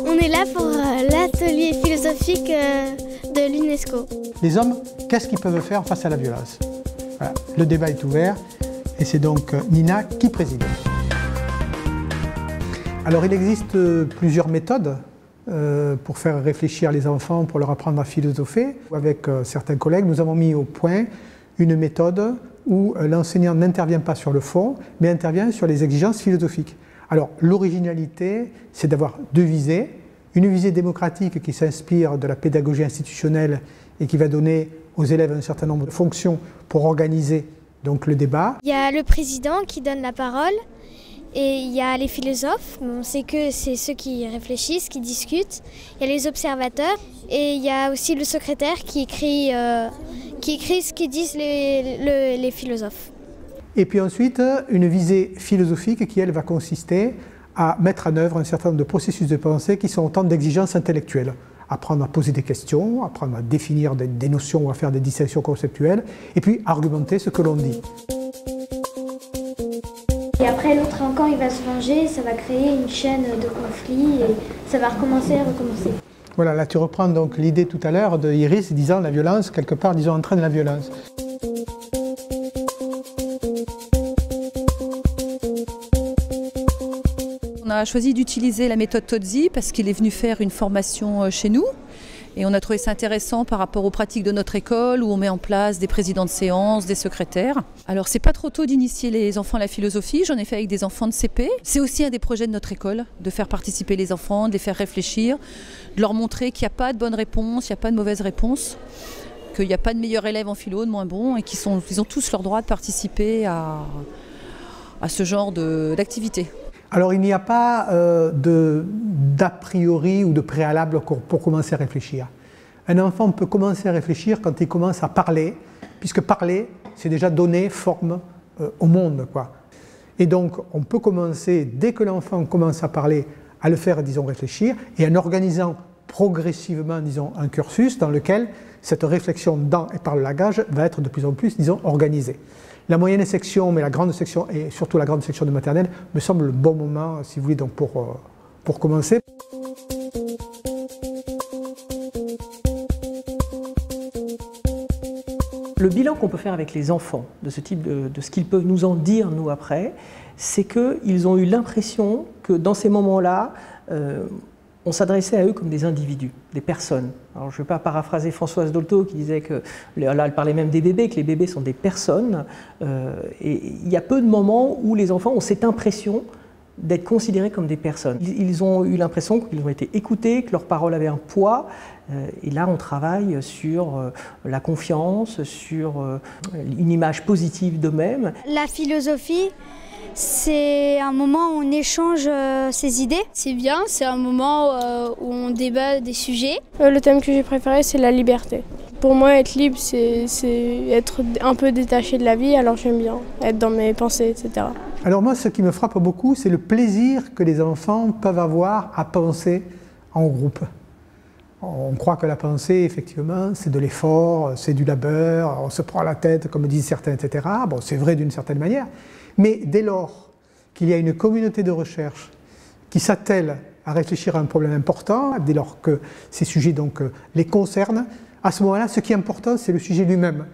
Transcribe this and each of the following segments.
On est là pour l'atelier philosophique de l'UNESCO. Les hommes, qu'est-ce qu'ils peuvent faire face à la violence? Voilà. Le débat est ouvert et c'est donc Nina qui préside. Alors il existe plusieurs méthodes pour faire réfléchir les enfants, pour leur apprendre à philosopher. Avec certains collègues, nous avons mis au point une méthode où l'enseignant n'intervient pas sur le fond, mais intervient sur les exigences philosophiques. Alors l'originalité, c'est d'avoir deux visées. Une visée démocratique qui s'inspire de la pédagogie institutionnelle et qui va donner aux élèves un certain nombre de fonctions pour organiser donc, le débat. Il y a le président qui donne la parole et il y a les philosophes. On sait que c'est ceux qui réfléchissent, qui discutent. Il y a les observateurs et il y a aussi le secrétaire qui écrit ce que disent les philosophes. Et puis ensuite, une visée philosophique qui, elle, va consister à mettre en œuvre un certain nombre de processus de pensée qui sont autant d'exigences intellectuelles. Apprendre à poser des questions, apprendre à définir des notions ou à faire des distinctions conceptuelles, et puis argumenter ce que l'on dit. Et après, l'autre camp, il va se venger, ça va créer une chaîne de conflits et ça va recommencer et recommencer. Voilà, là tu reprends donc l'idée tout à l'heure de Iris disant la violence, quelque part, disons, entraîne la violence. On a choisi d'utiliser la méthode Tozzi parce qu'il est venu faire une formation chez nous et on a trouvé ça intéressant par rapport aux pratiques de notre école où on met en place des présidents de séance, des secrétaires. Alors c'est pas trop tôt d'initier les enfants à la philosophie, j'en ai fait avec des enfants de CP. C'est aussi un des projets de notre école, de faire participer les enfants, de les faire réfléchir, de leur montrer qu'il n'y a pas de bonne réponse, il n'y a pas de mauvaise réponse, qu'il n'y a pas de meilleurs élèves en philo, de moins bons et qu'ils ont tous leur droit de participer à ce genre d'activité. Alors il n'y a pas d'a priori ou de préalable pour commencer à réfléchir. Un enfant peut commencer à réfléchir quand il commence à parler, puisque parler, c'est déjà donner forme au monde, quoi. Et donc on peut commencer, dès que l'enfant commence à parler, à le faire, disons, réfléchir, et en organisant progressivement, disons, un cursus dans lequel cette réflexion dans et par le langage va être de plus en plus, disons, organisée. La moyenne section, mais la grande section, et surtout la grande section de maternelle, me semble le bon moment, si vous voulez, donc pour commencer. Le bilan qu'on peut faire avec les enfants, de ce type de ce qu'ils peuvent nous en dire, nous, après, c'est qu'ils ont eu l'impression que dans ces moments-là, on s'adressait à eux comme des individus, des personnes. Alors, je ne vais pas paraphraser Françoise Dolto qui disait que, là elle parlait même des bébés, que les bébés sont des personnes. Et il y a peu de moments où les enfants ont cette impression d'être considérés comme des personnes. Ils ont eu l'impression qu'ils ont été écoutés, que leurs paroles avaient un poids. Et là, on travaille sur la confiance, sur une image positive d'eux-mêmes. La philosophie, c'est un moment où on échange ses idées. C'est bien, c'est un moment où on débat des sujets. Le thème que j'ai préféré, c'est la liberté. Pour moi, être libre, c'est être un peu détaché de la vie, alors j'aime bien être dans mes pensées, etc. Alors moi, ce qui me frappe beaucoup, c'est le plaisir que les enfants peuvent avoir à penser en groupe. On croit que la pensée, effectivement, c'est de l'effort, c'est du labeur, on se prend la tête, comme disent certains, etc. Bon, c'est vrai d'une certaine manière. Mais dès lors qu'il y a une communauté de recherche qui s'attelle à réfléchir à un problème important, dès lors que ces sujets donc, les concernent, à ce moment-là, ce qui est important, c'est le sujet lui-même.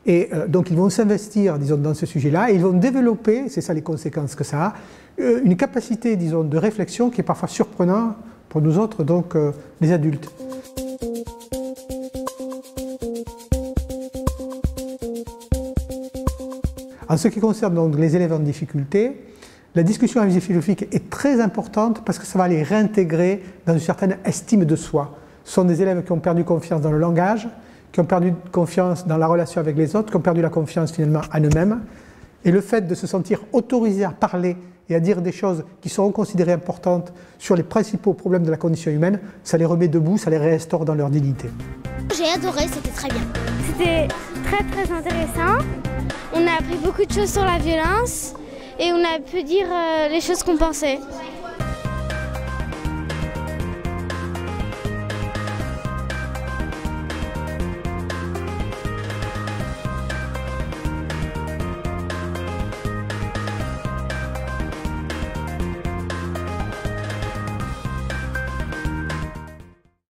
Et donc ils vont s'investir, disons, dans ce sujet-là, et ils vont développer, c'est ça les conséquences que ça a, une capacité, disons, de réflexion qui est parfois surprenante pour nous autres, donc les adultes. En ce qui concerne donc les élèves en difficulté, la discussion à visée philosophique est très importante parce que ça va les réintégrer dans une certaine estime de soi. Ce sont des élèves qui ont perdu confiance dans le langage, qui ont perdu confiance dans la relation avec les autres, qui ont perdu la confiance finalement en eux-mêmes. Et le fait de se sentir autorisé à parler et à dire des choses qui seront considérées importantes sur les principaux problèmes de la condition humaine, ça les remet debout, ça les réinstaure dans leur dignité. J'ai adoré, c'était très bien. C'était très intéressant. On a appris beaucoup de choses sur la violence et on a pu dire les choses qu'on pensait.